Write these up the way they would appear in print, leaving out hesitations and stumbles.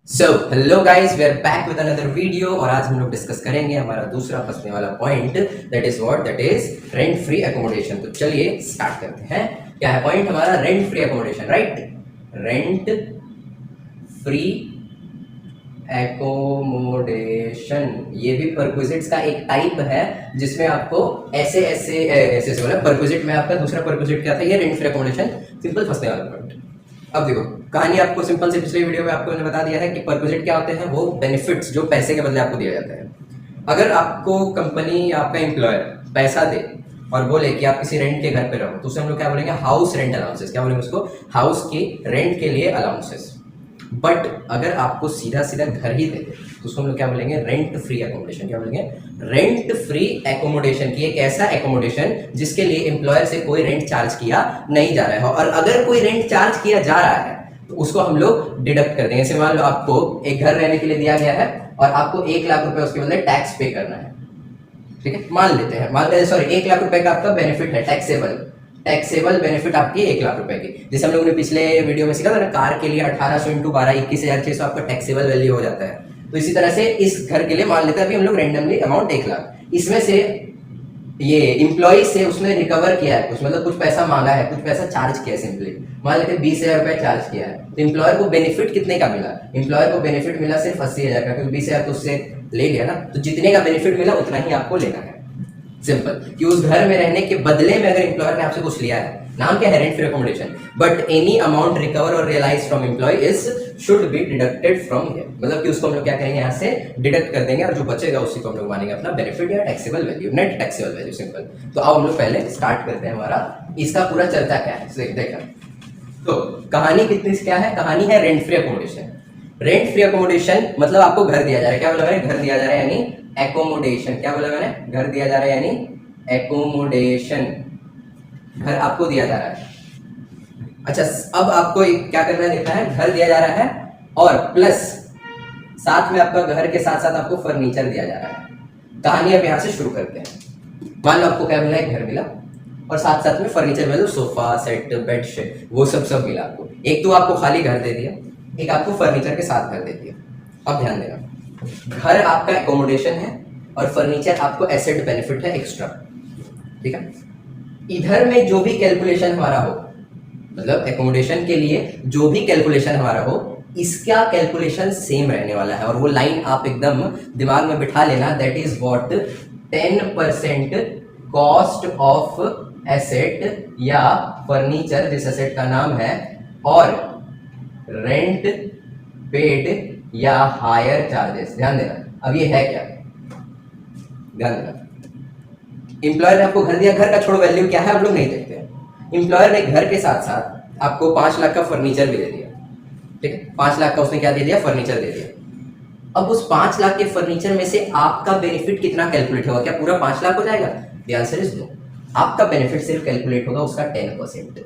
So hello guys, we are back with another video और आज हम लोग डिस्कस करेंगे हमारा दूसरा फंसने वाला point. That is rent free accommodation. तो चलिए स्टार्ट करते हैं। क्या है पॉइंट हमारा? Rent free accommodation, right? Rent free accommodation ये भी परक्विजिट्स का एक टाइप है जिसमें आपको ऐसे ऐसे ऐसे से बोला परक्विजिट में आपका दूसरा परक्विजिट क्या था? ये रेंट फ्री एकोमोडेशन। सिंपल फंसने वाला पॉइंट। अब देखो कहानी आपको सिंपल से पिछले वीडियो में आपको मैंने बता दिया है कि परक्विजिट क्या होते हैं। वो बेनिफिट्स जो पैसे के बदले आपको दिया जाता है। अगर आपको कंपनी या आपका एम्प्लॉयर पैसा दे और बोले कि आप किसी रेंट के घर पे रहो तो उसे हम लोग क्या बोलेंगे? House rent allowances. क्या बोलेंगे उसको? हाउस की रेंट के लिए अलाउंसेस। बट अगर आपको सीधा सीधा घर ही दे दे तो उसको हम लोग क्या बोलेंगे? Rent free accommodation. क्या बोलेंगे? रेंट फ्री एकोमोडेशन की एक ऐसा एकोमोडेशन जिसके लिए एम्प्लॉयर से कोई रेंट चार्ज किया नहीं जा रहा है, और अगर कोई रेंट चार्ज किया जा रहा है तो उसको हम लोग डिडक्ट कर देंगे। जैसे मान लो आपको एक घर रहने के लिए दिया गया है और आपको 1 लाख रुपए उसके बदले टैक्स पे करना है, ठीक है? मान लेते हैं, सॉरी, 1 लाख रुपए का आपका बेनिफिट है, टैक्सेबल बेनिफिट आपकी 1 लाख रुपए की। जैसे हम लोगों ने पिछले वीडियो में सीखा था ना, कार के लिए 1800 इंटू 12 21,600 आपका टैक्सेबल वैल्यू हो जाता है। तो इसी तरह से इस घर के लिए मान लेते हैं अभी हम लोग रेंडमली अमाउंट 1 लाख, इसमें से ये इम्प्लॉय से उसने रिकवर किया है कुछ, मतलब कुछ पैसा मांगा है, कुछ पैसा चार्ज किया है। सिंपली मान लेते हैं 20,000 रुपए चार्ज किया है, तो एम्प्लॉयर को बेनिफिट कितने का मिला? एम्प्लॉयर को बेनिफिट मिला सिर्फ 80,000 का, क्योंकि 20,000 तो उससे ले लिया ना, तो जितने का बेनिफिट मिला उतना ही आपको लेना है। सिंपल कि उस घर में रहने के बदले में अगर एम्प्लॉयर ने आपसे कुछ लिया है, नाम क्या है? Rent free accommodation. But any amount recover और realise from employee is should be deducted from here. मतलब कि उसको हम लोग क्या करेंगे? यहाँ से डिडक्ट कर देंगे और जो बचेगा उसी को हम लोग मानेंगे अपना बेनिफिट या taxable value, net taxable value. Simple. तो अब हम लोग पहले स्टार्ट करते हैं हमारा इसका पूरा चलता क्या है देखा। तो कहानी कितनी क्या है? कहानी है rent free accommodation. Rent free accommodation मतलब आपको घर दिया जा रहा है। क्या बोला मैंने? घर दिया जा रहा है यानी एकोमोडेशन। क्या बोला मैंने? घर दिया जा रहा है यानी एकोमोडेशन। घर आपको दिया जा रहा है। अच्छा, अब आपको क्या करना है? देखा है, घर दिया जा रहा है और प्लस साथ में आपका घर के साथ साथ आपको फर्नीचर दिया जा रहा है। कहानी अब यहां से शुरू करते हैं। मान लो आपको क्या मिला? एक घर मिला और साथ साथ में फर्नीचर मिला, सोफा सेट, बेड शीट, वो सब मिला आपको। एक तो आपको खाली घर दे दिया, एक आपको फर्नीचर के साथ घर दे दिया। अब ध्यान देना, घर आपका एकोमोडेशन है और फर्नीचर आपको एसेट बेनिफिट है एक्स्ट्रा, ठीक है? इधर में जो भी कैलकुलेशन हमारा हो, मतलब एकोमोडेशन के लिए जो भी कैलकुलेशन हमारा हो, इसका कैलकुलेशन सेम रहने वाला है। और वो लाइन आप एकदम दिमाग में बिठा लेना, that is what 10% cost of asset या फर्नीचर जिस एसेट का नाम है, और रेंट पेड या हायर चार्जेस। ध्यान देना, अब ये है क्या? ध्यान देना, एम्प्लॉयर ने आपको घर दिया, घर का छोड़ो वैल्यू क्या है हम लोग नहीं देखते हैं। एम्प्लॉयर ने घर के साथ साथ आपको 5 लाख का फर्नीचर भी दे दिया, ठीक है? 5 लाख का उसने क्या दे दिया? फर्नीचर दे दिया। अब उस 5 लाख के फर्नीचर में से आपका बेनिफिट कितना कैलकुलेट होगा? क्या पूरा 5 लाख हो जाएगा? The answer is no. आपका बेनिफिट सिर्फ कैलकुलेट होगा उसका 10%,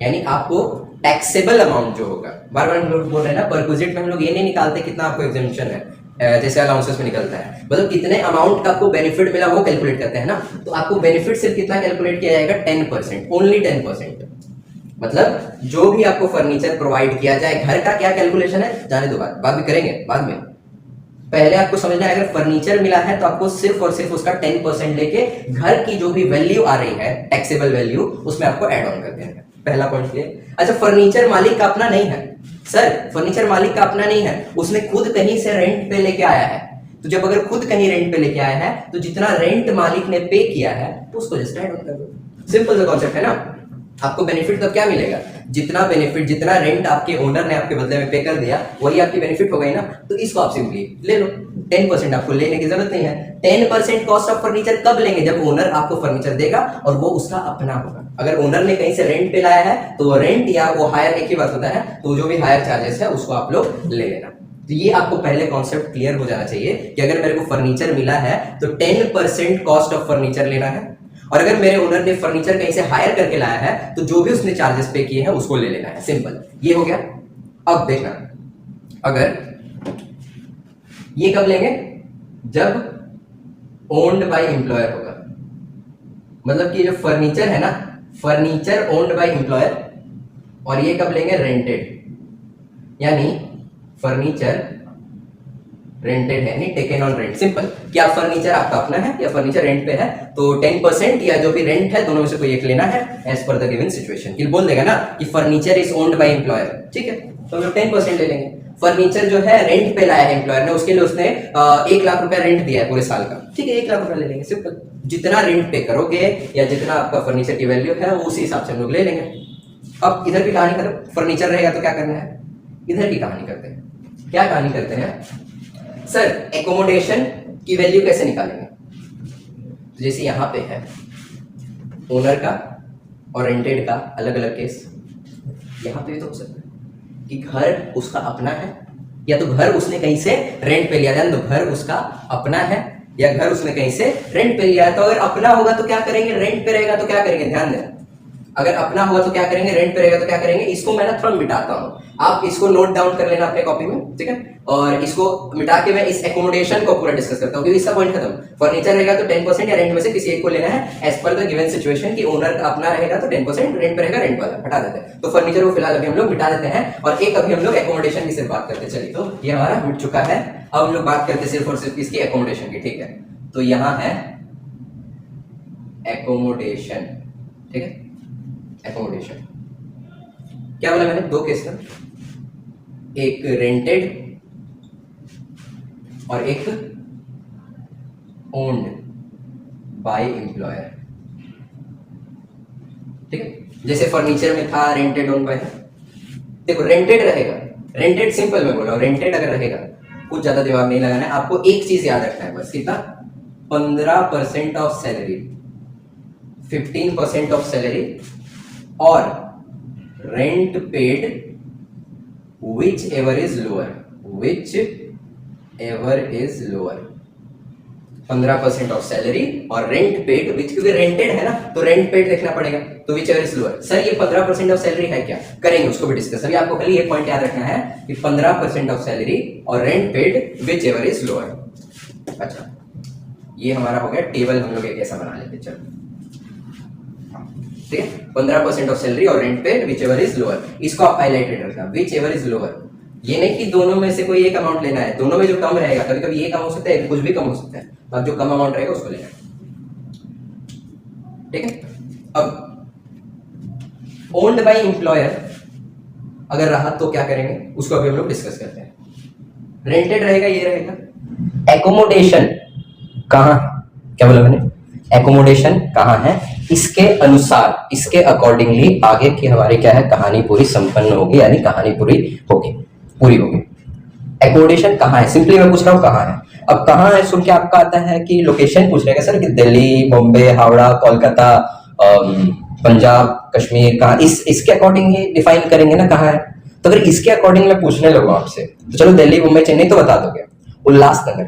यानी आपको टैक्सेबल अमाउंट जो होगा। बार बार हम लोग बोल रहे हैं ना, परक्विजिट में हम लोग ये नहीं निकालते कितना आपको एग्जेम्पशन है, जैसे अलाउंसेस में निकलता है, मतलब कितने अमाउंट का आपको बेनिफिट मिला वो कैलकुलेट करते हैं ना। तो आपको बेनिफिट सिर्फ कितना कैलकुलेट किया जाएगा? 10%, ओनली 10%। मतलब जो भी आपको फर्नीचर प्रोवाइड किया जाए, घर का क्या कैलकुलेशन है जाने दो, बात भी करेंगे बाद में। पहले आपको समझना है, अगर फर्नीचर मिला है तो आपको सिर्फ और सिर्फ उसका 10% लेके घर की जो भी वैल्यू आ रही है, टैक्सेबल वैल्यू, उसमें आपको एड ऑन कर देना है। पहला पॉइंट क्लियर? अच्छा, फर्नीचर मालिक का अपना नहीं है सर, फर्नीचर मालिक का अपना नहीं है, उसने खुद कहीं से रेंट पे लेके आया है। तो जब अगर खुद कहीं रेंट पे लेके आया है तो जितना रेंट मालिक ने पे किया है तो उसको जस्ट ऐड ऑन कर दो। सिंपल सा कॉन्सेप्ट है ना। आपको बेनिफिट तो क्या मिलेगा? जितना बेनिफिट, जितना रेंट आपके ओनर ने आपके बदले में पे कर दिया वही आपकी बेनिफिट हो गई ना। तो इसको आप सिंपली ले लो, 10% आपको लेने की जरूरत नहीं है। 10% कॉस्ट ऑफ फर्नीचर कब लेंगे? जब ओनर आपको फर्नीचर देगा और वो उसका अपना होगा। अगर ओनर ने कहीं से रेंट पे लाया है तो रेंट या वो हायर एक ही बात होता है, तो जो भी हायर चार्जेस है उसको आप लोग ले लेना। तो ये आपको पहले कॉन्सेप्ट क्लियर हो जाना चाहिए कि अगर मेरे को फर्नीचर मिला है तो 10% कॉस्ट ऑफ फर्नीचर लेना है, और अगर मेरे ओनर ने फर्नीचर कहीं से हायर करके लाया है तो जो भी उसने चार्जेस पे किए हैं उसको ले लेना है। सिंपल, ये हो गया। अब देखना, अगर ये कब लेंगे? जब ओन्ड बाय एम्प्लॉयर होगा, मतलब कि जो फर्नीचर है ना, फर्नीचर ओन्ड बाय एम्प्लॉयर, और ये कब लेंगे? रेंटेड। यानी फर्नीचर रेंटेड है, नहीं टेकन ऑन रेंट। सिंपल, क्या फर्नीचर आपका अपना है या फर्नीचर रेंट पे है, तो 10% या जो भी रेंट है दोनों में से कोई एक लेना है as per the given situation. कि बोल देगा ना कि furniture is owned by employer, ठीक है, तो हम लोग 10% ले लेंगे। फर्नीचर जो है रेंट पे लाया है एम्प्लॉयर ने, उसके लिए उसने 1 लाख रुपया रेंट दिया है पूरे साल का, ठीक है, 1 लाख रुपया ले लेंगे। सिंपल, जितना रेंट पे करोगे या जितना आपका फर्नीचर की वैल्यू है उसी हिसाब से हम लोग ले लेंगे। अब इधर की कहानी करो, फर्नीचर रहेगा तो क्या करना है, इधर की कहानी करते हैं। क्या कहानी करते हैं सर, एकोमोडेशन की वैल्यू कैसे निकालेंगे। तो जैसे यहां पे है ओनर का और रेंटेड का अलग अलग केस, यहां पे तो हो सकता है कि घर उसका अपना है या तो घर उसने कहीं से रेंट पे लिया है, तो घर उसका अपना है या घर उसने कहीं से रेंट पे लिया है। तो अगर अपना होगा तो क्या करेंगे, रेंट पे रहेगा तो क्या करेंगे, ध्यान देना, अगर अपना हुआ तो क्या करेंगे, रेंट पे रहेगा तो क्या करेंगे। इसको मैं ना थोड़ा मिटाता हूँ, आप इसको नोट डाउन कर लेना अपने कॉपी में, ठीक है, और इसको मिटा के मैं इस एकोमोडेशन को पूरा डिस्कस करता हूँ, क्योंकि इसका पॉइंट खत्म। फर्नीचर रहेगा तो 10% या रेंट में से किसी एक को लेना है as per the given situation. की ओनर अपना रहेगा तो 10%, रेंट पे रहेगा रेंट वाला, हटा देते हैं। तो फर्नीचर को फिलहाल अभी हम लोग मिटा देते हैं और एक अभी हम लोग एकोमोडेशन की सिर्फ बात करते चलिए। तो ये हमारा मिट चुका है, अब हम लोग बात करते सिर्फ और सिर्फ इसकी एकोमोडेशन की, ठीक है। तो यहाँ है एकोमोडेशन, ठीक है, एकोमोडेशन क्या बोला मैंने, दो केस में, एक रेंटेड और एक ओन्ड बाय एम्प्लॉयर, ठीक है। जैसे फर्नीचर में था रेंटेड ओन्ड बाय, देखो रेंटेड रहेगा, रेंटेड सिंपल में बोला, रेंटेड अगर रहेगा कुछ ज्यादा दिमाग नहीं लगाना है आपको, एक चीज याद रखना है बस, कितना, 15% ऑफ सैलरी, 15% ऑफ सैलरी और rent paid which ever is lower, which ever is lower, 15% of salary और रेंट पेड विच, क्योंकि रेंटेड है ना तो रेंट पेड देखना पड़ेगा, तो which ever is lower. Sir ये 15% ऑफ सैलरी है क्या, करेंगे उसको भी डिस्कस। अभी आपको खाली ये पॉइंट याद रखना है कि 15% ऑफ सैलरी और rent paid which ever is lower. अच्छा, ये हमारा हो गया टेबल, हम लोग एक ऐसा बना लेते, चलो ठीक है, 15% ऑफ सैलरी और rent paid which ever is lower, इसको आप हाईलाइटेड रखना, विच एवर इज लोअर। ये नहीं कि दोनों में से कोई एक अमाउंट लेना है, दोनों में जो कम रहेगा, कभी कभी ये कम हो सकता है कुछ भी कम हो सकता है, तो जो कम अमाउंट रहेगा उसको लेना, ठीक है। अब ओन्ड बाय एम्प्लॉयर अगर रहा तो क्या करेंगे, उसको अभी हम लोग डिस्कस करते हैं। रेंटेड रहेगा, ये रहेगा। एकोमोडेशन कहाँ, क्या बोला मैंने, एकोमोडेशन कहाँ है, इसके अनुसार, इसके अकॉर्डिंगली आगे की हमारी क्या है, कहानी पूरी संपन्न होगी, यानी कहानी पूरी होगी, पूरी होगी। एकोमोडेशन कहाँ है, सिंपली मैं पूछ रहा हूँ कहाँ है। अब कहाँ है सुन के आपका आता है कि लोकेशन पूछ रहेगा सर, कि दिल्ली, बॉम्बे, हावड़ा, कोलकाता, पंजाब, कश्मीर, कहाँ, इसके अकॉर्डिंग ही डिफाइन करेंगे ना कहाँ है। तो अगर इसके अकॉर्डिंग मैं पूछने लगूँ आपसे, तो चलो दिल्ली, मुंबई, चेन्नई तो बता दोगे, उल्लासनगर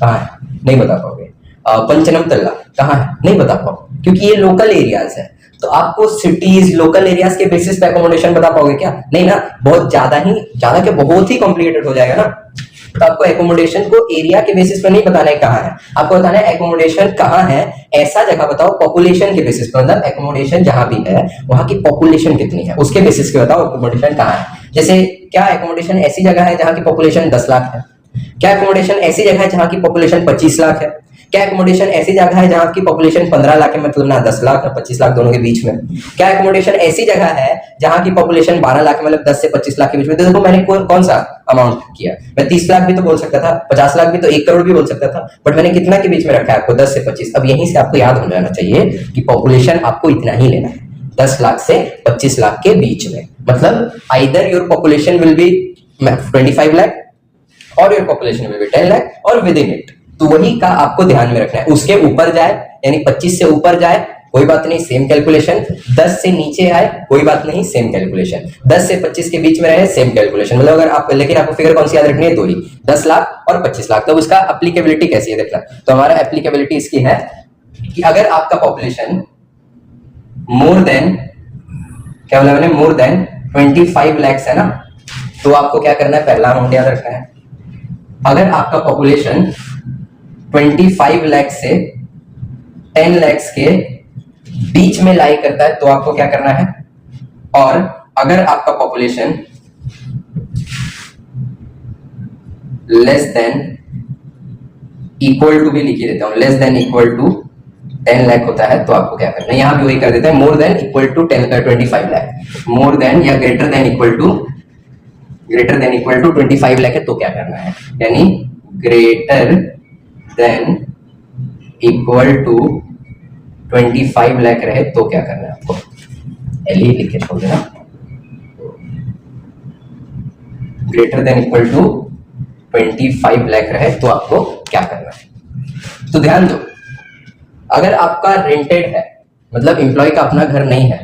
कहाँ है, नहीं बता पाओगे, पंचनमतल्ला कहाँ है, नहीं बता पाओ, क्योंकि ये लोकल एरियाज है। तो आपको सिटीज, लोकल एरियाज के बेसिस पे एकोमोडेशन बता पाओगे क्या, नहीं ना, बहुत ज्यादा के बहुत ही कॉम्प्लिकेटेड हो जाएगा ना। तो आपको एकोमोडेशन को एरिया के बेसिस पे नहीं बताना है कहाँ है, आपको बताना है एकोमोडेशन कहाँ है, ऐसा जगह बताओ पॉपुलेशन के बेसिस पे, मतलब एकोमोडेशन जहां भी है वहां की पॉपुलेशन कितनी है उसके बेसिस पे बताओ एकोमोडेशन कहाँ है। जैसे क्या एकोमोडेशन ऐसी जगह है जहां की पॉपुलेशन 10 लाख है, क्या एकोमोडेशन ऐसी जगह है जहां की पॉपुलेशन 25 लाख है, क्या एकोमोडेशन ऐसी जगह है जहां की पॉपुलेशन 15 लाख है, मतलब ना 10 लाख ना 25 लाख, दोनों के बीच में। क्या एकोमोडेशन ऐसी जगह है जहां की पॉपुलेशन 12 लाख है, मतलब 10 से 25 लाख के बीच में। तो देखो मैंने कौन सा अमाउंट किया, मैं 30 लाख भी तो बोल सकता था, 50 लाख भी तो 1 करोड़ भी बोल सकता था, बट मैंने कितना के बीच में रखा है आपको, 10 से 25। अब यहीं से आपको याद हो जाना चाहिए कि पॉपुलेशन आपको इतना ही लेना है, 10 लाख से 25 लाख के बीच में। मतलब either your population will be 25 lakh और your population will be 10 lakh और विद इन इट, तो वही का आपको ध्यान में रखना है। उसके ऊपर जाए यानी 25 से ऊपर जाए कोई बात नहीं, सेम कैलकुलेशन, 10 से नीचे आए कोई बात नहीं, सेम कैलकुलेशन, 10 से 25 के बीच में रहे सेम कैलकुलेशन। मतलब अगर आप, लेकिन आपको फिगर कौन सी याद रखनी है, दो ही, 10 लाख और 25 लाख। तो उसका एप्लीकेबिलिटी कैसी है देखना, तो हमारा एप्लीकेबिलिटी इसकी है कि अगर आपका पॉपुलेशन मोर देन, क्या बोला मैंने, मोर देन 25 लाख है ना, तो आपको क्या करना है, पहला अमाउंट याद रखना है। अगर आपका पॉपुलेशन 25 लाख से 10 लाख के बीच में लाई करता है तो आपको क्या करना है, और अगर आपका population less than equal to भी लिख ही देता हूं, less than equal to 10 lakh होता है तो आपको क्या करना है, यहां भी वही कर देते हैं, more than equal to 25 lakh, more than या greater than equal to 25 lakh है तो क्या करना है, यानी greater than equal to 25 lakh रहे तो क्या करना है आपको, एल लिख के छोड़ देना, greater than equal to 25 lakh रहे तो आपको क्या करना है। तो ध्यान दो, अगर आपका रेंटेड है मतलब एम्प्लॉय का अपना घर नहीं है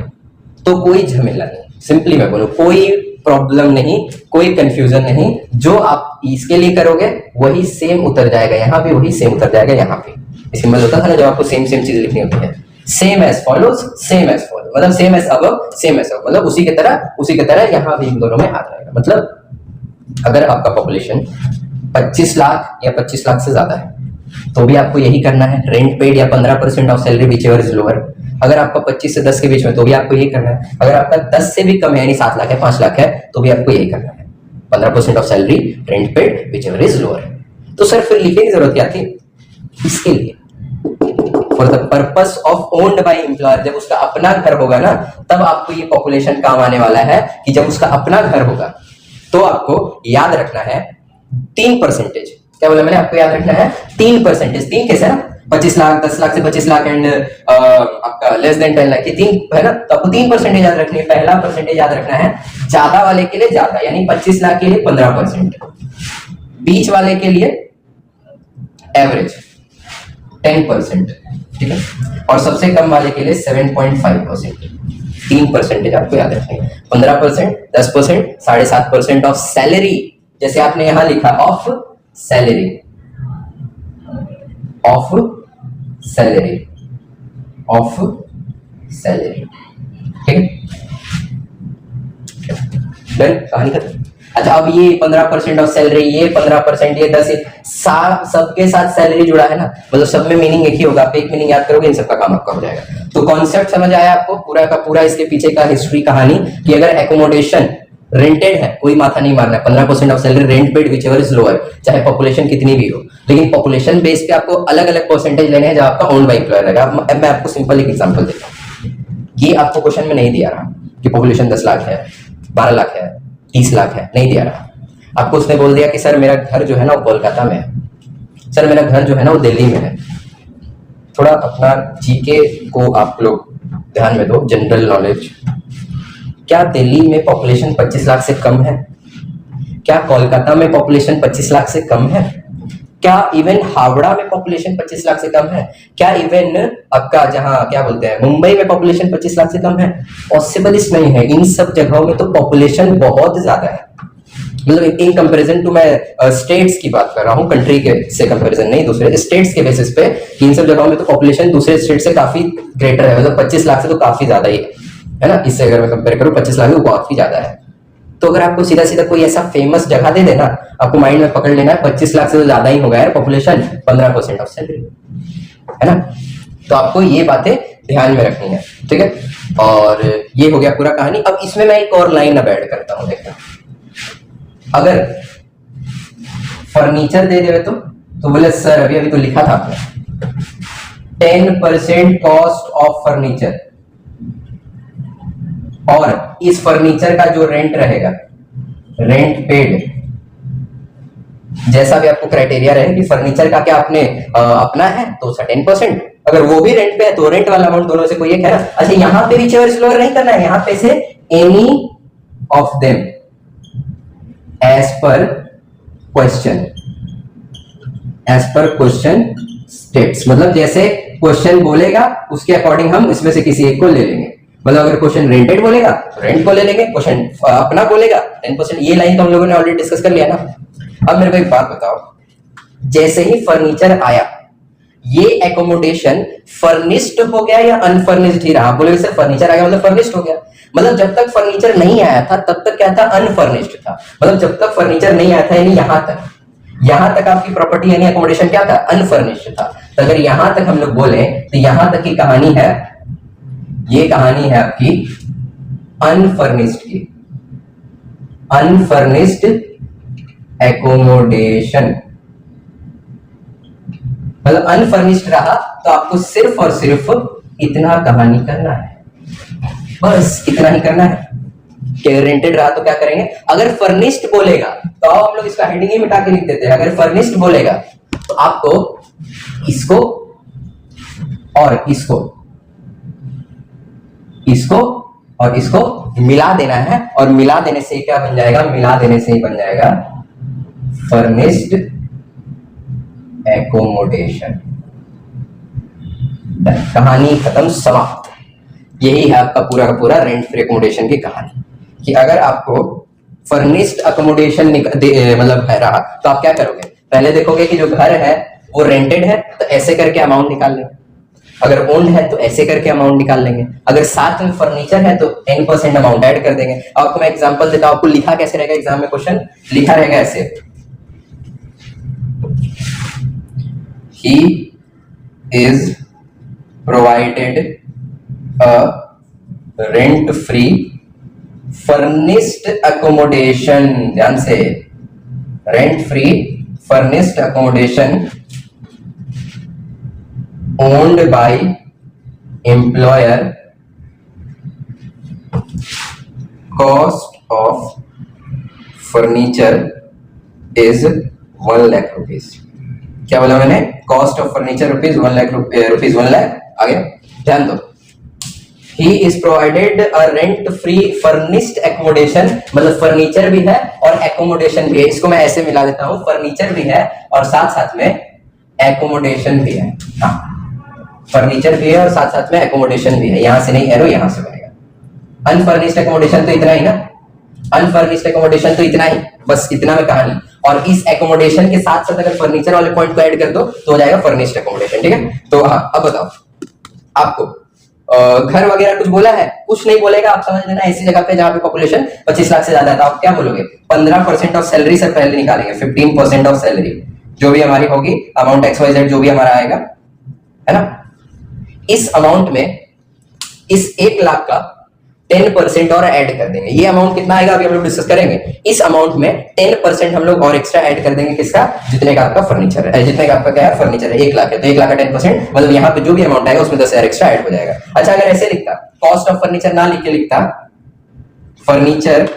तो कोई झमेला नहीं, सिंपली मैं बोलूं कोई प्रॉब्लम नहीं, कोई कंफ्यूजन नहीं, जो आप इसके लिए करोगे वही सेम उतर जाएगा यहाँ पे, वही सेम उतर जाएगा यहाँ पे। सिंपल होता था ना जब आपको सेम सेम चीज लिखनी होती है, same as follows, same as follow मतलब same as above, same as above मतलब उसी की तरह यहाँ भी इन दोनों में आ जाएगा। मतलब अगर आपका पॉपुलेशन 25 लाख या 25 लाख से ज्यादा है तो भी आपको यही करना है, रेंट पेड या 15% of salary which ever is lower. अगर आपका 25 से 10 के बीच में तो भी आपको यही करना है, अगर आपका 10 से भी कम है यानी 7 लाख है, 5 लाख है तो भी आपको यही करना है, 15% of salary, rent paid which ever is lower. तो सर फिर लिखने की जरूरत क्या थी, इसके लिए for the purpose of owned by employer, जब उसका अपना घर होगा ना तब आपको ये पॉपुलेशन काम आने वाला है कि जब उसका अपना घर होगा तो आपको याद रखना है 3%, क्या बोला मैंने, आपको याद रखना है 3%, 3 कैसे ना 25 लाख, 10 लाख से 25 लाख एंड आपका लेस देन 10 लाख, ये 3 है ना, तो आपको 3% याद रखनी है। पहला परसेंटेज याद रखना है ज्यादा वाले के लिए ज्यादा, यानी 25 लाख के लिए 15%, बीच वाले के लिए एवरेज 10%, ठीक है, और सबसे कम वाले के लिए 7.5%। 3% आपको याद रखना है, 15%, 10%, 7.5% ऑफ सैलरी, जैसे आपने यहां लिखा of salary, of salary, of salary, ठीक है, डन, कहानी खत्म। अच्छा अब ये 15% ऑफ सैलरी, ये 15%, ये 10, सबके साथ सैलरी जुड़ा है ना, मतलब सब में मीनिंग एक ही होगा, आप एक मीनिंग याद करोगे इन सबका काम आपका हो जाएगा। तो कॉन्सेप्ट समझ आया आपको पूरा का पूरा, इसके पीछे का हिस्ट्री कहानी, कि अगर एकोमोडेशन रेंटेड है कोई माथा नहीं मारना है, 15% of salary, rent paid which ever is lower, चाहे पॉपुलेशन कितनी भी हो, लेकिन पॉपुलेशन बेस पे आपको अलग अलग परसेंटेज लेने हैं जब आपका ओन बाय एम्प्लॉयर रहेगा। अब मैं आपको सिंपल एक एग्जांपल देता हूं, ये आपको क्वेश्चन में नहीं दिया रहा कि पॉपुलेशन 10 लाख है, 12 लाख है, 30 लाख है, नहीं दिया रहा आपको। उसने बोल दिया कि सर मेरा घर जो है ना वो कोलकाता में है, सर मेरा घर जो है ना वो दिल्ली में है। थोड़ा अपना जीके को आप लोग ध्यान में दो, जनरल नॉलेज। क्या दिल्ली में पॉपुलेशन 25 लाख से कम है? क्या कोलकाता में पॉपुलेशन 25 लाख से कम है? क्या इवन हावड़ा में पॉपुलेशन 25 लाख से कम है? क्या इवन आपका जहां क्या बोलते हैं मुंबई में पॉपुलेशन 25 लाख से कम है? पॉसिबल इस नहीं है। इन सब जगहों में तो पॉपुलेशन बहुत ज्यादा है, मतलब इन कंपैरिजन टू, मैं स्टेट्स की बात कर रहा हूँ, कंट्री के से कंपैरिजन नहीं, दूसरे स्टेट्स के बेसिस पे, इन सब जगहों में तो पॉपुलेशन दूसरे स्टेट से काफी ग्रेटर है, मतलब 25 लाख से तो काफी ज्यादा ही है ना। इससे अगर मैं कंपेयर करूँ 25 लाख तो बहुत ही ज्यादा है। तो अगर आपको सीधा सीधा कोई ऐसा फेमस जगह दे देना, आपको माइंड में पकड़ लेना है 25 लाख से तो ज्यादा ही होगा यार पॉपुलेशन, 15% ऑफ सैलरी, है ना। तो आपको ये बातें ध्यान में रखनी है, ठीक है। और ये हो गया पूरा कहानी। अब इसमें मैं एक और लाइन अब ऐड करता हूं, देखना, अगर फर्नीचर दे दे तो बोले सर अभी अभी तो लिखा था आपने 10% कॉस्ट ऑफ फर्नीचर, और इस फर्नीचर का जो रेंट रहेगा, रेंट पेड, जैसा भी आपको क्राइटेरिया रहे कि फर्नीचर का क्या आपने अपना है तो उसका 10%, अगर वो भी रेंट पे है तो रेंट वाला अमाउंट, दोनों से कोई एक है ना। अच्छा यहां पे विच एवर स्लोअर नहीं करना है, यहां पे से any of them as per question, as per question states, मतलब जैसे क्वेश्चन बोलेगा उसके अकॉर्डिंग हम इसमें से किसी एक को ले लेंगे। मतलब अगर क्वेश्चन रेंटेड बोलेगा तो रेंट को ले लेंगे, क्वेश्चन अपना बोलेगा 10%। ये लाइन तो हम लोगों ने ऑलरेडी डिस्कस कर लिया ना। अब मेरे को एक बात बताओ, जैसे ही फर्नीचर आया, ये एकोमोडेशन फर्निश्ड हो गया या अनफर्निश्ड ही रहा? बोले सर फर्नीचर आ गया मतलब फर्निश्ड हो गया, मतलब जब तक फर्नीचर नहीं आया था तब तक क्या था, अनफर्निश्ड था। मतलब जब तक फर्नीचर नहीं आया था यानी यहां तक आपकी प्रॉपर्टी यानी एकोमोडेशन क्या था, अनफर्निश्ड था। तो अगर यहां तक हम लोग बोले तो यहां तक की कहानी है, ये कहानी है आपकी अनफर्निश्ड की, अनफर्निश्ड एकोमोडेशन, मतलब अनफर्निश्ड रहा तो आपको सिर्फ और सिर्फ इतना कहानी करना है, बस इतना ही करना है। कि रेंटेड रहा तो क्या करेंगे, अगर फर्निश्ड बोलेगा तो आओ हम लोग इसका हेडिंग ही मिटा के लिख देते हैं। अगर फर्निश्ड बोलेगा तो आपको इसको और इसको और इसको मिला देना है, और मिला देने से क्या बन जाएगा, मिला देने से ही बन जाएगा फर्निश्ड एकोमोडेशन। कहानी खत्म, समाप्त। यही है आपका पूरा का पूरा रेंट फ्री एकोमोडेशन की कहानी, कि अगर आपको फर्निश्ड अकोमोडेशन मतलब है रहा तो आप क्या करोगे, पहले देखोगे कि जो घर है वो रेंटेड है तो ऐसे करके अमाउंट निकाल लेंगे, अगर ओन्ड है तो ऐसे करके अमाउंट निकाल लेंगे, अगर साथ में फर्नीचर है तो 10% अमाउंट ऐड कर देंगे। आपको मैं एग्जांपल देता हूं, आपको लिखा कैसे रहेगा एग्जाम में, क्वेश्चन लिखा रहेगा ऐसे, ही is provided a rent free furnished accommodation, ध्यान से, rent free furnished accommodation owned by employer, cost of furniture is 1 lakh rupees। क्या बोला मैंने, cost of furniture rupees 1 lakh rupees 1 lakh. आगे ध्यान दो, ही is provided a rent free furnished accommodation, मतलब furniture भी है और एकोमोडेशन भी है। इसको मैं ऐसे मिला देता हूं, फर्नीचर भी है और साथ साथ में एकोमोडेशन भी है। हाँ, फर्नीचर भी है और साथ साथ में एकोमोडेशन भी है, यहां से नहीं एरो यहां से बनेगा। अनफर्निश्ड एकोमोडेशन तो इतना ही ना, अनफर्निश्ड एकोमोडेशन तो इतना ही, बस इतना में कहानी। और इस एकोमोडेशन के साथ साथ अगर फर्नीचर वाले पॉइंट को ऐड कर दो तो हो जाएगा फर्निश्ड एकोमोडेशन। ठीक है, तो हाँ अब बताओ, आपको घर वगैरह कुछ बोला है, कुछ नहीं बोलेगा, आप समझ लेना ऐसी जगह पे जहां पे पॉपुलेशन 25 लाख से ज्यादा है तो आप क्या बोलोगे, 15% ऑफ सैलरी से पहले निकालेंगे, 15% ऑफ सैलरी जो भी हमारी होगी, अमाउंट XYZ जो भी हमारा आएगा, है ना। इस अमाउंट में इस 1 लाख का 10% और ऐड कर देंगे। ये अमाउंट कितना आएगा अभी हम लोग डिस्कस करेंगे। इस अमाउंट में 10% हम लोग और एक्स्ट्रा ऐड कर देंगे, किसका, जितने का आपका फर्नीचर है, जितने का आपका क्या है फर्नीचर है, 1 लाख है तो 1 लाख का 10%, मतलब यहाँ पे जो भी अमाउंट आएगा उसमें 10,000 एक्स्ट्रा ऐड हो जाएगा। अच्छा, अगर ऐसे लिखता, कॉस्ट ऑफ फर्नीचर ना लिख के लिखता, furniture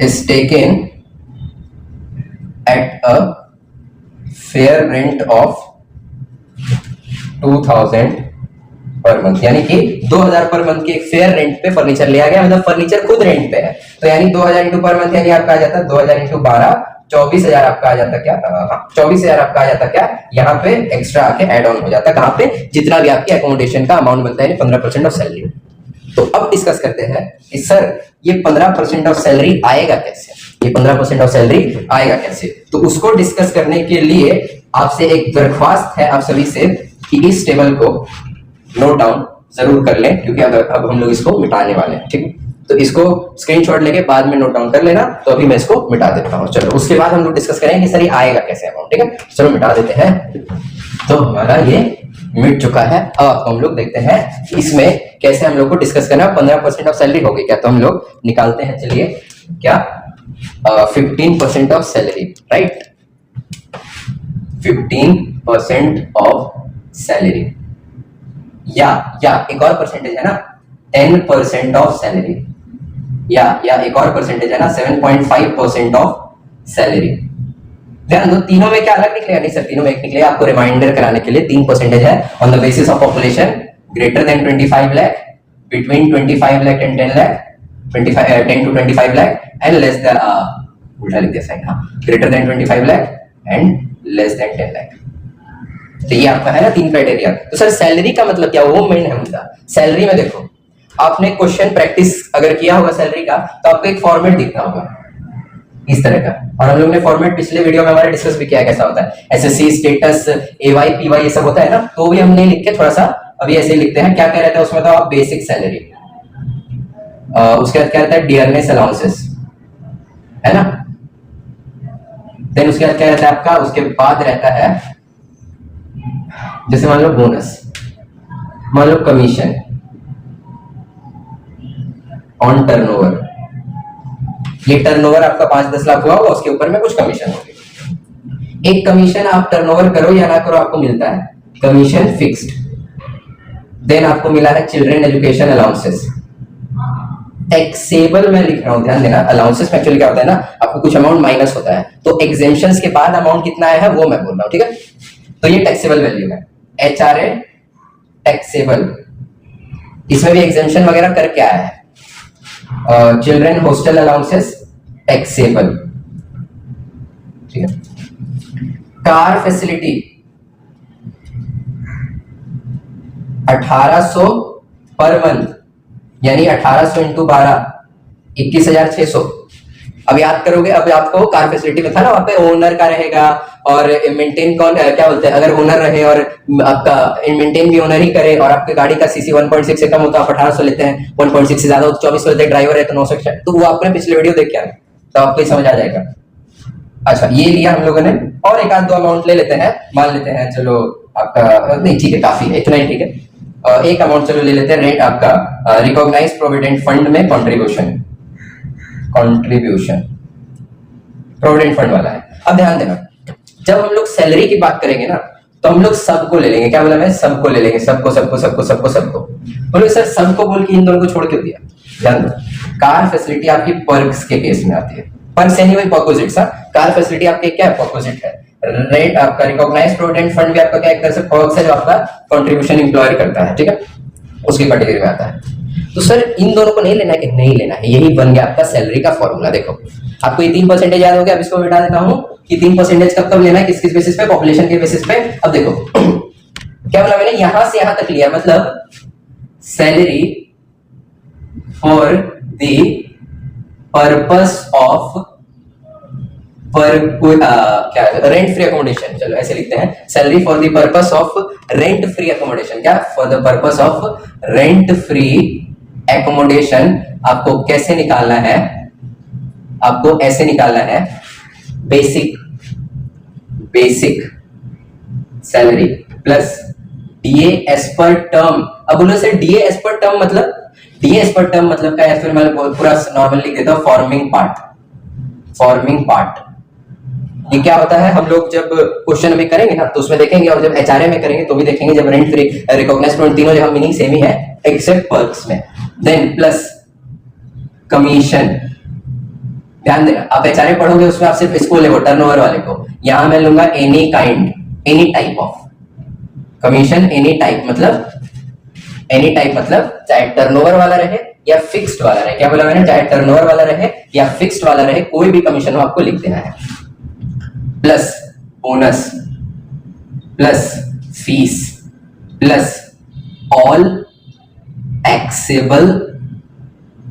is taken at a fair rent of 2000 per month, यानी कि 2000 पर मंथ के एक फेयर रेंट पे फर्नीचर लिया गया, मतलब फर्नीचर खुद रेंट पे है, तो यानी 2000 इंटू पर मंथ, यानी आपका आ जाता 2000 इंटू 12, 24,000 आपका आ जाता क्या, 24,000 आपका आ जाता क्या, यहाँ पे एक्स्ट्रा आके एड ऑन हो जाता, कहाँ पे, जितना भी आपकी एकोमोडेशन का अमाउंट बनता है 15% ऑफ सैलरी। तो अब डिस्कस करते हैं कि सर ये 15% ऑफ सैलरी आएगा कैसे, ये 15% ऑफ सैलरी आएगा कैसे। तो उसको डिस्कस करने के लिए आपसे एक दरख्वास्त है आप सभी से कि इस टेबल को नोट डाउन जरूर कर लें, क्योंकि अब हम लोग इसको मिटाने वाले हैं। ठीक है, तो इसको स्क्रीनशॉट लेके बाद में नोट डाउन कर लेना। तो अभी मैं इसको मिटा देता हूँ। चलो उसके बाद हम लोग डिस्कस करेंगे कि सर ये आएगा कैसे अमाउंट। ठीक है, चलो मिटा देते हैं। तो हमारा ये मिट चुका है। अब आपको हम लोग देखते हैं कि इसमें कैसे हम लोग को डिस्कस करना है। 15% ऑफ सैलरी होगी क्या, तो हम लोग निकालते हैं। चलिए क्या 15% of salary, right, 15% of salary, या एक और परसेंटेज है ना 10% ऑफ सैलरी, या एक और परसेंटेज है ना 7.5% ऑफ सैलरी। ध्यान दो, तीनों में क्या अलग निकलेगा, नहीं सर तीनों में एक निकलेगा। आपको रिमाइंडर कराने के लिए 3% है on the basis of population greater than 25 lakh, between 25 lakh and 10 lakh, 10 to 25 lakh and less than, उल्टा लिख दिया साइड, हाँ, greater than 25 lakh and less than 10 lakh. तो ये आपका है ना 3 क्राइटेरिया। तो सर सैलरी का मतलब क्या, वो मेन है मुद्दा। सैलरी में देखो, आपने क्वेश्चन प्रैक्टिस अगर किया होगा सैलरी का तो आपको एक फॉर्मेट दिखता होगा इस तरह का, और हम लोग ने फॉर्मेट पिछले वीडियो में हमारे डिस्कस भी किया कैसा होता है। एसएससी स्टेटस AY PY ये सब होता है ना, तो भी हमने लिख के थोड़ा सा अभी ऐसे ही लिखते हैं। क्या कह रहता है उसमें, तो आप बेसिक सैलरी, उसके बाद क्या रहता है डियरनेस अलाउंसेस, है ना, देन उसके बाद क्या रहता है आपका, उसके बाद रहता है जैसे मान लो बोनस, मान लो कमीशन ऑन टर्नओवर, ये टर्नओवर आपका 5-10 लाख हुआ होगा, उसके ऊपर में कुछ कमीशन होगी। एक कमीशन आप टर्नओवर करो या ना करो आपको मिलता है कमीशन फिक्स्ड। देन आपको मिला है चिल्ड्रन एजुकेशन अलाउंसेस, टैक्सेबल मैं लिख रहा हूं, ध्यान देना। अलाउंसेस में एक्चुअली क्या होता है ना, आपको कुछ अमाउंट माइनस होता है, तो एग्जेम्पशंस के बाद अमाउंट कितना आया है वो मैं बोल रहा हूं, ठीक है। तो ये टैक्सेबल वैल्यू है, HRA टैक्सेबल। इसमें भी एग्जेम्पशन वगैरह करके आया है। चिल्ड्रन हॉस्टल अलाउंसेस टैक्सेबल, ठीक है। कार फैसिलिटी 1800 पर मंथ, यानी 1800 इंटू 12 21,600। अब याद करोगे, अब आपको कार फैसिलिटी में था ना, वहां पे ओनर का रहेगा और मेंटेन कौन क्या बोलते हैं, अगर ओनर रहे और आपका मेंटेन भी ओनर ही करे और आपकी गाड़ी का सीसी 1.6 से कम हो तो आप 1800 लेते हैं, 1.6 से ज्यादा हो तो 2400 लेते हैं, ड्राइवर है तो 900। तो वो आपने पिछले वीडियो देख के आए तो आपको समझ आ जाएगा। अच्छा, ये लिया हम लोगों ने, और एक आध दो अमाउंट ले लेते हैं, मान लेते हैं चलो आपका, नहीं ठीक है काफी है, इतना ही ठीक है। एक अमाउंट चलो ले लेते हैं, रेट आपका रिकॉग्नाइज्ड प्रोविडेंट फंड में कंट्रीब्यूशन प्रोविडेंट फंड वाला है। अब ध्यान देना, जब हम लोग सैलरी की बात करेंगे ना तो हम लोग सबको ले लेंगे। क्या बोला मैं, सबको ले लेंगे, सबको सबको सबको सबको सबको। बोलो सर सबको बोल के इन दोनों को छोड़ क्यों दिया? ध्यान दो, कार फैसिलिटी आपकी पर्क्स के केस में आती है, पर्क्स यानी वही परक्विजिट्स। कार फैसिलिटी आपके क्या है, परक्विजिट है। रेट आपका रिकॉग्नाइज्ड प्रोविडेंट फंड भी आपका क्या एक तरह से पर्क्स है जो आपका कंट्रीब्यूशन एम्प्लॉयर करता है, ठीक है, उसकी कैटेगरी में आता है। तो सर इन दोनों को नहीं लेना है कि नहीं लेना है, यही बन गया आपका सैलरी का फॉर्मूला। देखो आपको ये 3% याद हो गया, अब इसको मिटा देता हूं कि 3% कब कब लेना है, किस किस बेसिस पे, पॉपुलेशन के बेसिस पे। अब देखो क्या बोला मैंने, यहां से यहां तक लिया, मतलब salary for the purpose of क्या रेंट फ्री अकोमोडेशन, चलो ऐसे लिखते हैं, salary for the purpose of rent free accommodation. क्या, for the purpose of rent free accommodation. आपको कैसे निकालना है, आपको ऐसे निकालना है, basic salary plus DA as per term. अब बोलो sir DA as per term मतलब, डीए एज पर टर्म मतलब क्या है, फिर मैं पूरा नॉर्मल लिख देता हूं, फॉर्मिंग पार्ट। ये क्या होता है, हम लोग जब क्वेश्चन में करेंगे ना तो उसमें देखेंगे, और जब एचआरए में करेंगे तो भी देखेंगे, जब रेंट फ्री रिकॉग्नाइज्ड तीनों जगह मीनिंग सेम ही है एक्सेप्ट पर्क्स में। Then plus commission. ध्यान देना, आप एचआरए पढ़ोगे उसमें आप सिर्फ इसको ले, टर्नओवर वाले को। यहां मैं लूंगा any kind, any type of commission. Any type मतलब चाहे टर्नओवर वाला रहे या फिक्स्ड वाला रहे। क्या बोला मैंने, चाहे टर्नओवर वाला रहे या फिक्स्ड वाला रहे, कोई भी कमीशन हो आपको लिख देना है। Plus bonus plus fees plus all taxable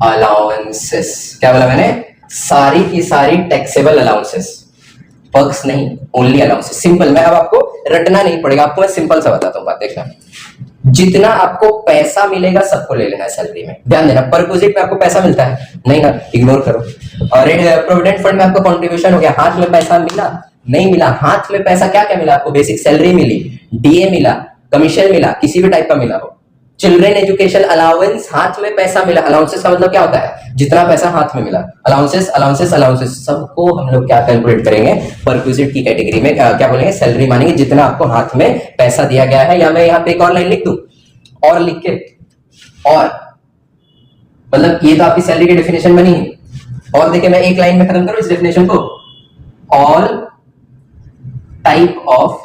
allowances. क्या बोला मैंने, सारी की सारी टैक्सेबल अलाउंसेस, पर्क्स नहीं, ओनली अलाउंसेस। सिंपल, मैं अब आपको रटना नहीं पड़ेगा, आपको मैं सिंपल सा बताता हूं बात, देखना। जितना आपको पैसा मिलेगा सबको ले लेना है सैलरी में। ध्यान देना, परक्विजिट में आपको पैसा मिलता है नहीं ना, इग्नोर करो। और प्रोविडेंट फंड में आपको कंट्रीब्यूशन हो गया, हाथ में पैसा मिला नहीं मिला, हाथ में पैसा क्या क्या मिला आपको, बेसिक सैलरी मिली, डीए मिला, कमीशन मिला, किसी भी टाइप का मिला हो। चिल्ड्रन एजुकेशन अलाउंस, हाथ में पैसा मिला। अलाउंसेस का मतलब क्या होता है, जितना पैसा हाथ में मिला। अलाउंसेस अलाउंसेस अलाउंसेस सबको हम लोग क्या कैलकुलेट करेंगे, परक्विजिट की कैटेगरी में क्या बोलेंगे, सैलरी मानेंगे, जितना आपको हाथ में पैसा दिया गया है। या मैं यहाँ पे एक और लाइन लिख दूं, और लिख के, और मतलब ये तो आपकी सैलरी की डेफिनेशन बनी है। और देखिए मैं एक लाइन में खत्म करूं इस डेफिनेशन को, all type of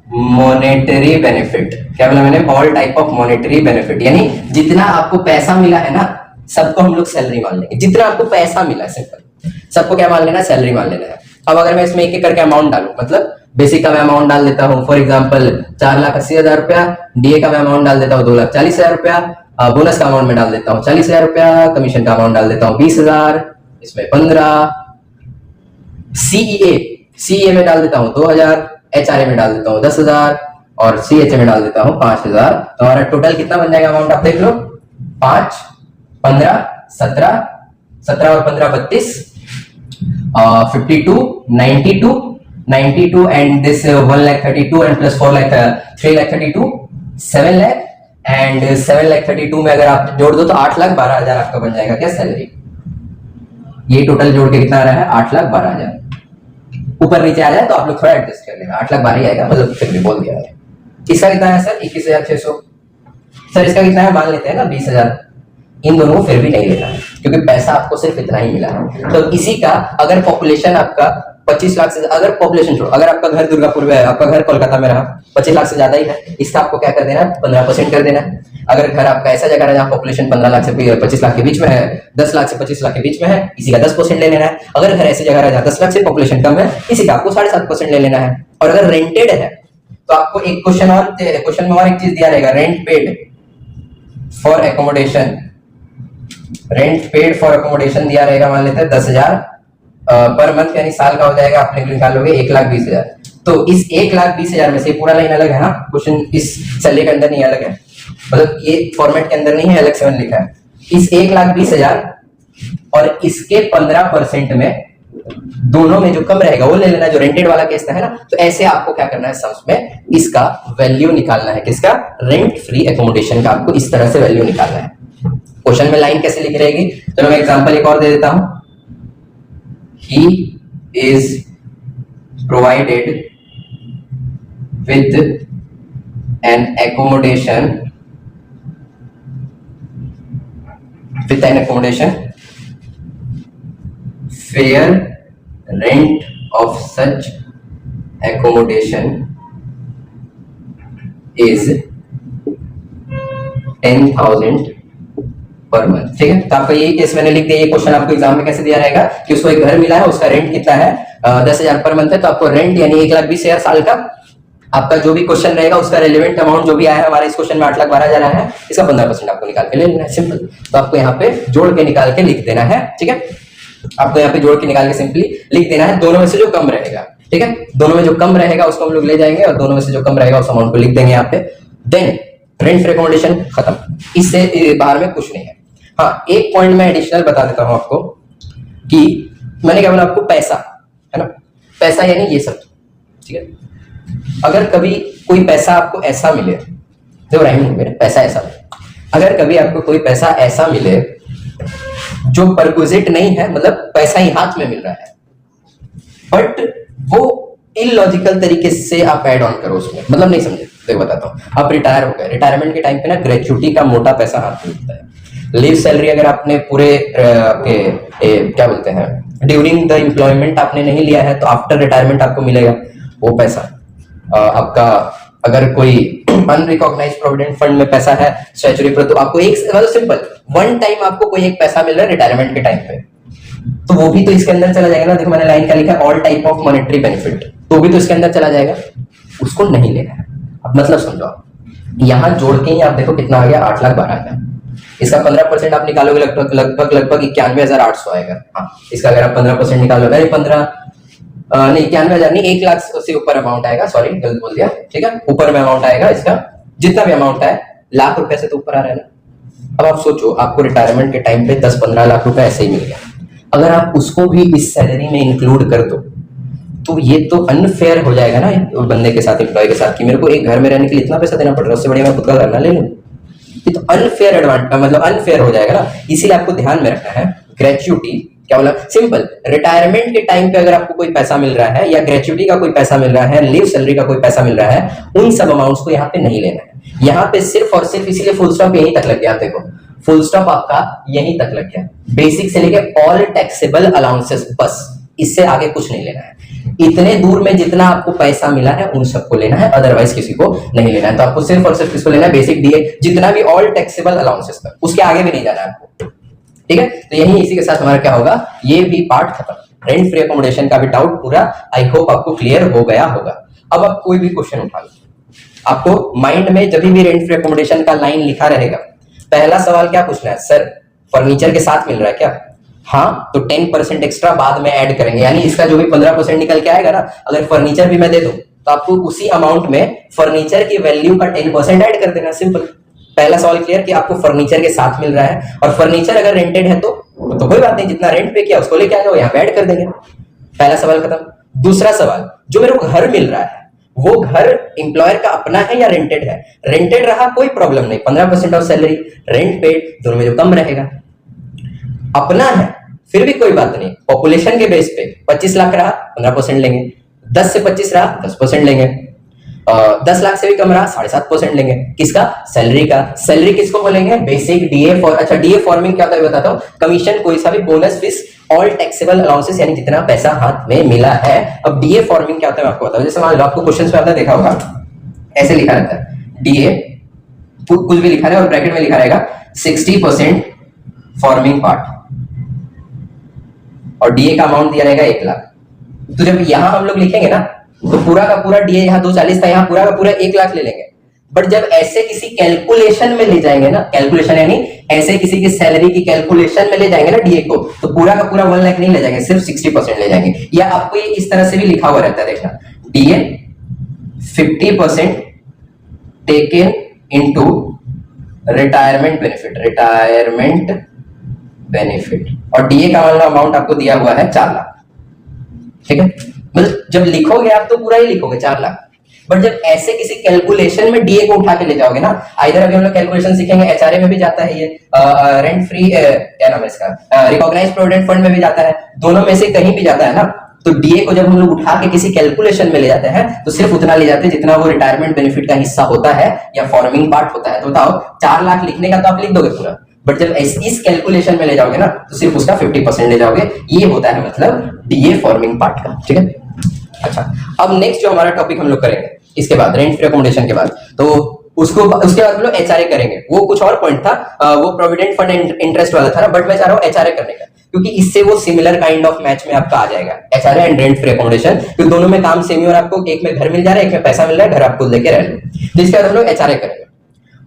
monetary benefit. क्या बोला मैंने, all type of monetary benefit, यानी जितना आपको पैसा मिला है ना सबको हम लोग सैलरी मान लेंगे। जितना आपको पैसा मिला है सिंपल, सबको क्या मान लेना है, सैलरी मान लेना है। अब अगर मैं इसमें एक एक करके अमाउंट डालूं, मतलब बेसिक का मैं अमाउंट डाल देता हूं, फॉर एग्जांपल 4,80,000 रुपया, डीए का मैं अमाउंट डाल देता हूं 2,40,000 रुपया, बोनस का अमाउंट में डाल देता हूं 40,000 रुपया, कमीशन का अमाउंट डाल देता हूं 20,000, इसमें 15, सीईए में डाल देता हूं 2,000, एचआरए में डाल देता हूं 10,000 और सीएचए में डाल देता हूं 5,000। तो हमारा टोटल कितना बन जाएगा अमाउंट, आप देख लो, 5, 15, 17 और 15 32, 52, 92 and this 1,32 and plus 4 lakh 3,32, 7 lakh and 7,32 में अगर आप जोड़ दो तो 8,12,000 आपका बन जाएगा क्या, सैलरी। ये टोटल जोड़ के कितना आ रहा है 8,12,000। ऊपर नीचे आ जाए तो आप लोग थोड़ा एडजस्ट कर लेना, 8,12,000 ही आएगा, मतलब फिर भी बोल दिया है। इसका कितना है सर 21,600। सर इसका कितना है मान लेते हैं ना 20,000। इन दोनों को फिर भी नहीं लेना है क्योंकि पैसा आपको सिर्फ इतना ही मिला है। तो इसी का अगर पॉपुलेशन आपका 25 लाख से, अगर पॉपुलेशन छोड़ो, अगर आपका घर दुर्गापुर में है, आपका घर कोलकाता में रहा, 25 लाख से ज्यादा ही है, इसका आपको क्या कर देना है 15% कर देना है। अगर घर आपका ऐसा जगह है जहाँ पॉपुलेशन 15 लाख से 25 लाख के बीच में है, 10 लाख से 25 लाख के बीच में है, इसी का 10% ले लेना है। अगर घर ऐसी जगह है जहाँ 10 लाख से पॉपुलेशन कम है, इसी का आपको 7.5% ले लेना है। और अगर रेंटेड है तो आपको एक क्वेश्चन में और एक चीज दिया रहेगा, rent paid for accommodation. Rent paid for accommodation दिया रहेगा, मान लेते हैं 10,000 पर मंथ, यानी साल का हो जाएगा, आप निकाल लोगे 1,20,000। तो इस 1,20,000 में से पूरा लाइन अलग है, हाँ क्वेश्चन इस सैलरी के अंदर नहीं अलग है, मतलब ये फॉर्मेट के अंदर नहीं है, अलग से मैंने लिखा है। इस 1,20,000 और इसके 15% में दोनों में जो कम रहेगा वो ले लेना, जो रेंटेड वाला केस है ना। तो ऐसे आपको क्या करना है सम्स में, इसका वैल्यू निकालना है, किसका, रेंट फ्री एकोमोडेशन का। आपको इस तरह से वैल्यू निकालना है। क्वेश्चन में लाइन कैसे लिख रहेगी, चलो मैं एग्जांपल एक और दे देता हूं। He is provided with an accommodation fair rent of such accommodation is 10,000 per month. ठीक है, तो आपका ये केस मैंने लिख दिया। ये क्वेश्चन आपको एग्जाम में कैसे दिया रहेगा कि उसको एक घर मिला है, उसका रेंट कितना है 10,000 पर मंथ है, तो आपको रेंट यानी 1,20,000 साल का, आपका जो भी क्वेश्चन रहेगा उसका रेलेवेंट अमाउंट जो भी आया है, हमारे इस क्वेश्चन में 8,12,000 आया है, इसका 15% आपको निकाल के ले लेना है, सिंपल। तो आपको यहाँ पे जोड़ के निकाल के लिख देना है। ठीक है, आपको यहाँ पे जोड़ के निकाल के सिंपली लिख देना है, दोनों में से जो कम रहेगा। ठीक है, दोनों में जो कम रहेगा उसको हम लोग ले जाएंगे और दोनों में से जो कम रहेगा उस अमाउंट को लिख देंगे यहाँ पे। देन रेंट फ्री एकोमोडेशन खत्म, इससे बाहर में कुछ नहीं है। हाँ, एक पॉइंट मैं एडिशनल बता देता हूं आपको कि मैंने क्या बोला आपको, पैसा है ना, पैसा यानी ये सब। ठीक है, अगर कभी कोई पैसा आपको ऐसा मिले, जो राइमिंग में पैसा ऐसा, अगर कभी आपको कोई पैसा ऐसा मिले जो परक्विजिट नहीं है, मतलब पैसा ही हाथ में मिल रहा है, बट वो इलॉजिकल तरीके से आप ऐड ऑन करो उसमें, मतलब नहीं समझे, देखो बताता हूँ। आप रिटायर हो गए, रिटायरमेंट के टाइम पे ना ग्रेच्युटी का मोटा पैसा हाथ में मिलता है। लीव सैलरी अगर आपने पूरे क्या बोलते हैं ड्यूरिंग द एम्प्लॉयमेंट आपने नहीं लिया है, तो आफ्टर रिटायरमेंट आपको मिलेगा वो पैसा। आपका अगर कोई अनरिकॉग्नाइज्ड प्रोविडेंट फंड में पैसा है स्टैच्यूटरी पर, तो आपको एक मतलब सिंपल वन टाइम आपको कोई एक पैसा मिल रहा है रिटायरमेंट के टाइम पे, तो वो भी तो इसके अंदर चला जाएगा ना। देखो मैंने लाइन का लिखा है all type of monetary benefit, तो भी तो इसके अंदर चला जाएगा, उसको नहीं लेना है। अब मतलब समझो, यहां जोड़ के ही आप देखो कितना आ गया 8,12,000। इसका 15% आप निकालोगे लगभग 91,800 आएगा। हाँ, इसका अगर आप 15% निकालोगे, नहीं 91,000 नहीं, 1 लाख से ऊपर अमाउंट आएगा, सॉरी गलत बोल दिया। ठीक है, ऊपर में अमाउंट आएगा इसका, जितना भी अमाउंट है लाख रुपए से तो ऊपर आ रहा है ना। अब आप सोचो, आपको रिटायरमेंट के टाइम पे 10-15 लाख रुपए ऐसे ही मिल गया, अगर आप उसको भी इस सैलरी में इंक्लूड कर दो तो ये तो अनफेयर हो जाएगा ना बंदे के साथ, एम्प्लॉय के साथ, कि मेरे को एक घर में रहने के लिए इतना पैसा देना पड़ रहा है, उससे बढ़िया मैं खुद का घर ना ले लूं। ये तो अनफेयर एडवांटेज, मतलब अनफेयर हो जाएगा ना। इसीलिए आपको ध्यान में रखना है ग्रेच्युटी क्या बोला, सिंपल रिटायरमेंट के टाइम पे अगर आपको कोई पैसा मिल रहा है या ग्रेच्युटी का कोई पैसा मिल रहा है, लीव सैलरी का कोई पैसा मिल रहा है, उन सब अमाउंट्स को यहाँ पे नहीं लेना है। यहाँ पे सिर्फ और सिर्फ इसीलिए फुल स्टॉप यहीं तक लग गया, देखो फुल स्टॉप आपका यहीं तक लग गया, बेसिक से लेके ऑल टैक्सेबल अलाउंसेस, बस इससे आगे कुछ नहीं लेना है। इतने दूर में जितना आपको पैसा मिला है उन सबको लेना है, अदरवाइज किसी को नहीं लेना है। तो आपको सिर्फ और सिर्फ किसको लेना है, बेसिक डीए, जितना भी ऑल टैक्सेबल अलाउंसेस तक, उसके आगे भी नहीं जाना है आपको। ठीक है, तो यही इसी के साथ हमारा क्या होगा, ये भी पार्ट खत्म। रेंट फ्री अकोमोडेशन का भी डाउट पूरा आई होप आपको क्लियर हो गया होगा। अब आप कोई भी क्वेश्चन उठा लो, आपको माइंड में जब भी रेंट फ्री अकोमोडेशन का लाइन लिखा रहेगा, पहला सवाल क्या पूछना है, सर फर्नीचर के साथ मिल रहा है क्या? हाँ, तो 10% एक्स्ट्रा बाद में ऐड करेंगे, यानी इसका जो भी 15% निकल के आएगा ना, अगर फर्नीचर भी मैं दे दूं तो आपको उसी अमाउंट में फर्नीचर की वैल्यू का 10% ऐड कर देना, सिंपल। पहला सवाल क्लियर कि आपको फर्नीचर के साथ मिल रहा है, और फर्नीचर अगर रेंटेड है तो कोई बात नहीं, जितना रेंट पे किया उसको लेके आ जाओ, यहाँ पे ऐड कर देंगे। पहला सवाल खत्म। दूसरा सवाल, जो मेरे को घर मिल रहा है वो घर एम्प्लॉयर का अपना है या रेंटेड है? रेंटेड रहा कोई प्रॉब्लम नहीं, 15% ऑफ सैलरी, रेंट पेड दोनों में जो कम रहेगा। अपना है फिर भी कोई बात नहीं, पॉपुलेशन के बेस पे 25 लाख रहा 15% लेंगे, 10 से 25 रहा 10% लेंगे, 10 लाख से भी कम रहा 7.5% लेंगे। किसका? सैलरी का। सैलरी किसको बोलेंगे? बेसिक डीए फॉर, अच्छा डीए फॉर्मिंग क्या होता है बताता हूँ। कमीशन, कोई सा भी bonus, fees, all taxable allowances, यानी जितना पैसा हाथ में मिला है। अब डीए फॉर्मिंग क्या होता है मैं आपको बताऊं। जैसे मान लो आपको क्वेश्चन में आपने देखा होगा ऐसे लिखा रहता है डीए, कुछ भी लिखा है और ब्रैकेट में लिखा रहेगा 60% फॉर्मिंग पार्ट, और डीए का अमाउंट दिया रहेगा 1 लाख। तो जब यहां हम लोग लिखेंगे ना तो पूरा का पूरा डीए यहाँ 240 था, यहाँ पूरा का पूरा 1 लाख ले लेंगे। बट जब ऐसे किसी कैलकुलेशन में ले जाएंगे ना, कैलकुलेशन यानी ऐसे किसी की सैलरी की कैलकुलेशन में ले जाएंगे ना डीए को, तो पूरा का पूरा 1 लाख नहीं ले जाएंगे, सिर्फ 60% ले जाएंगे। या आपको ये इस तरह से भी लिखा हुआ रहता है, देखना DA 50% taken into retirement benefit, retirement benefit, और डीए का अमाउंट आपको दिया हुआ है 4 लाख। ठीक है, मतलब जब लिखोगे आप तो पूरा ही लिखोगे 4 लाख। बट जब ऐसे किसी कैलकुलेशन में डीए को उठा के ले जाओगे ना, आइदर अभी हम लोग कैलकुलेशन सीखेंगे, एचआरए में भी जाता है ये, रेंट फ्री क्या नाम है इसका, रिकॉग्नाइज्ड प्रोविडेंट फंड में भी जाता है, दोनों में से कहीं भी जाता है ना। तो डीए को जब हम लोग उठा के किसी कैलकुलेशन में ले जाते हैं तो सिर्फ उतना ले जाते हैं जितना वो रिटायरमेंट बेनिफिट का हिस्सा होता है या फॉर्मिंग पार्ट होता है। तो बताओ 4 लाख लिखने का तो आप लिख दोगे पूरा, बट जब इस कैलकुलेशन में ले जाओगे ना तो सिर्फ उसका 50% ले जाओगे। ये होता है मतलब डीए फॉर्मिंग पार्ट का। ठीक है, अच्छा अब नेक्स्ट जो हमारा टॉपिक हम लोग करेंगे इसके बाद, रेंट फ्री अकोमोडेशन के बाद, तो उसके बाद हम लोग एचआरए करेंगे। वो कुछ और पॉइंट था, वो प्रोविडेंट फंड इंटरेस्ट वाला था ना, बट मैं चाह रहा हूँ एचआरए करने का, क्योंकि इससे वो सिमिलर काइंड ऑफ मैच में आपका आ जाएगा, HRA and rent free accommodation, क्योंकि दोनों में काम सेम ही, और आपको एक में घर मिल जा रहा है, एक में पैसा मिल रहा है, घर आपको लेके रह लो। तो इसके बाद हम लोग एचआरए करेंगे,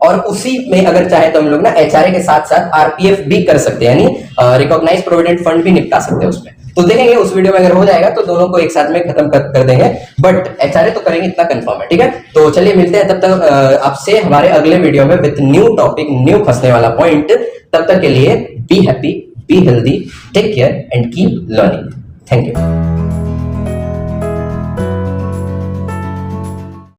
और उसी में अगर चाहे तो हम लोग ना एचआरए के साथ साथ आरपीएफ भी कर सकते हैं, यानी रिकॉग्नाइज्ड प्रोविडेंट फंड भी निपटा सकते हैं उसमें। तो देखेंगे उस वीडियो में अगर हो जाएगा तो दोनों को एक साथ में खत्म कर देंगे, बट एचआरए तो करेंगे, इतना कंफर्म है। ठीक है, तो चलिए मिलते हैं तब तक आपसे हमारे अगले वीडियो में विद न्यू टॉपिक, न्यू फंसने वाला पॉइंट। तब तक के लिए be happy, be healthy, take care and keep learning. Thank you.